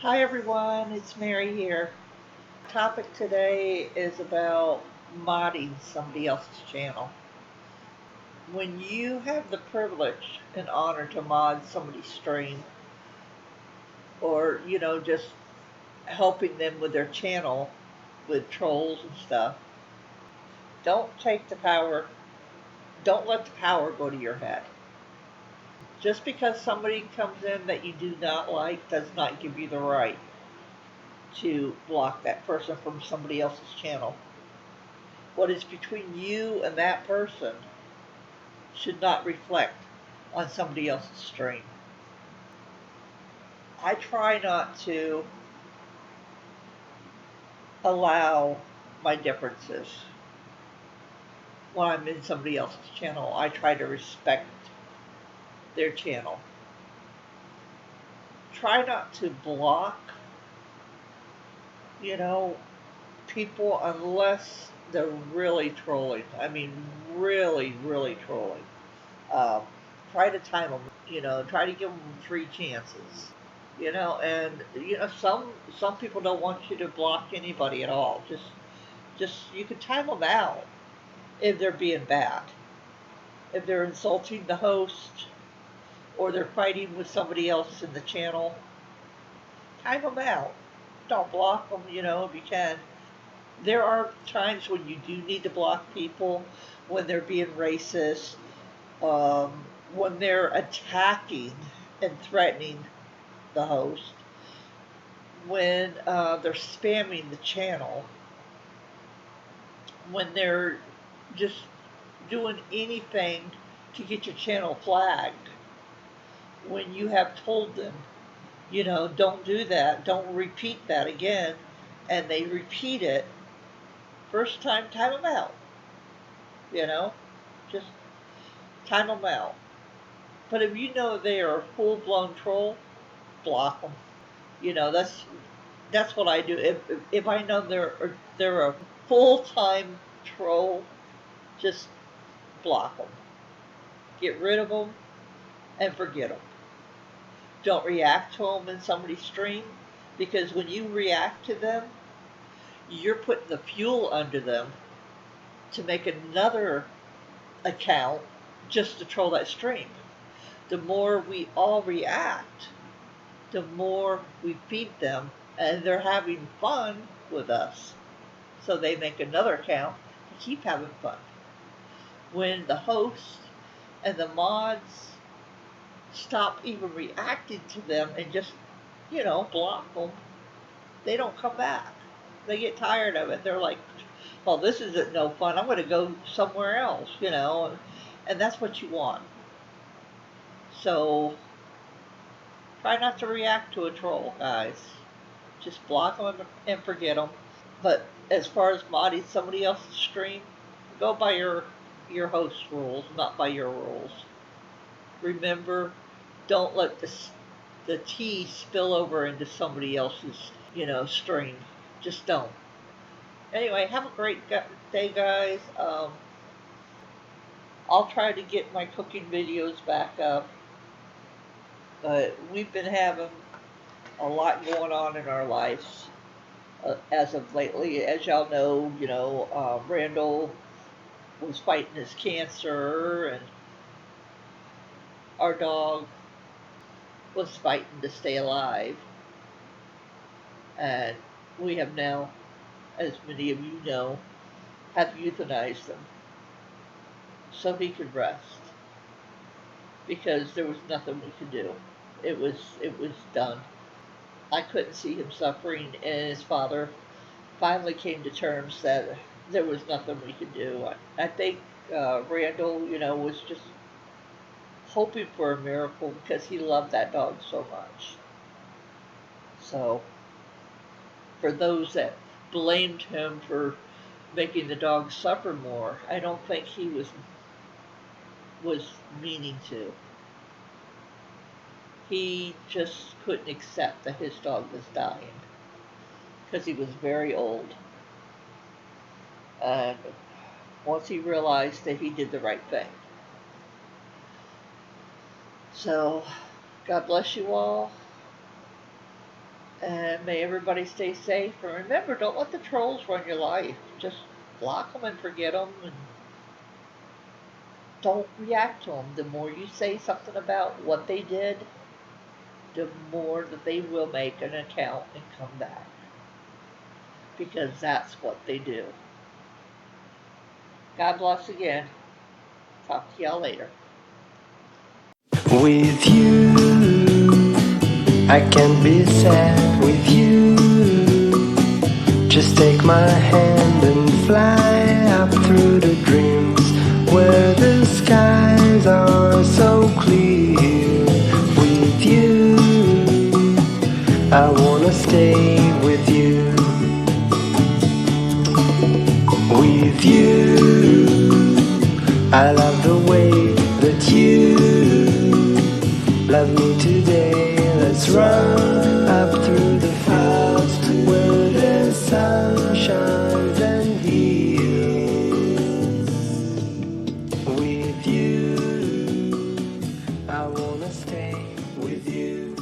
Hi everyone, it's Mary here. Topic today is about modding somebody else's channel. When you have the privilege and honor to mod somebody's stream or, just helping them with their channel with trolls and stuff, don't take the power, don't let the power go to your head. Just because somebody comes in that you do not like does not give you the right to block that person from somebody else's channel. What is between you and that person should not reflect on somebody else's stream. I try not to allow my differences when I'm in somebody else's channel. I try to respect their channel. Try not to block, you know, people unless they're really trolling. I mean, really, really trolling. Um, Try to time them. Try to give them 3 chances. And some people don't want you to block anybody at all. Just you can time them out if they're being bad, if they're insulting the host or they're fighting with somebody else in the channel. Time them out. Don't block them. If you can. There are times when you do need to block people when they're being racist, when they're attacking and threatening the host, when they're spamming the channel, when they're just doing anything to get your channel flagged, when you have told them, don't do that, don't repeat that again, and they repeat it, first time, time them out. Just time them out. But if you know they are a full-blown troll, block them. That's what I do. If I know they're a full-time troll, just block them. Get rid of them and forget them. Don't react to them in somebody's stream, because when you react to them, you're putting the fuel under them to make another account just to troll that stream. The more we all react, the more we feed them, and they're having fun with us. So they make another account to keep having fun. When the host and the mods stop even reacting to them and just, block them, they don't come back. They get tired of it. They're like, well, this isn't no fun. I'm going to go somewhere else, and that's what you want. So try not to react to a troll, guys. Just block them and forget them. But as far as modding somebody else's stream, go by your host rules, not by your rules. Remember, don't let the tea spill over into somebody else's, stream. Just don't. Anyway, have a great day, guys. I'll try to get my cooking videos back up, but we've been having a lot going on in our lives as of lately. As y'all know, Randall was fighting his cancer, and our dog was fighting to stay alive. And we have now, as many of you know, have euthanized him so he could rest, because there was nothing we could do. It was done. I couldn't see him suffering, and his father finally came to terms that there was nothing we could do. I think Randall, was just hoping for a miracle because he loved that dog so much. So, for those that blamed him for making the dog suffer more, I don't think he was meaning to. He just couldn't accept that his dog was dying because he was very old. And once he realized that, he did the right thing. So, God bless you all. And And may everybody stay safe. And remember, don't let the trolls run your life. Just block them and forget them. And don't react to them. The more you say something about what they did, the more that they will make an account and come back. Because that's what they do. God bless again. Talk to y'all later. With you, I can be sad with you. Just take my hand and fly up through the dreams where the skies are so clear. With you, I wanna stay with you. With you, I love the way that you love me today. Let's run up through the fields where the sun shines and heals. With you, I wanna stay with you.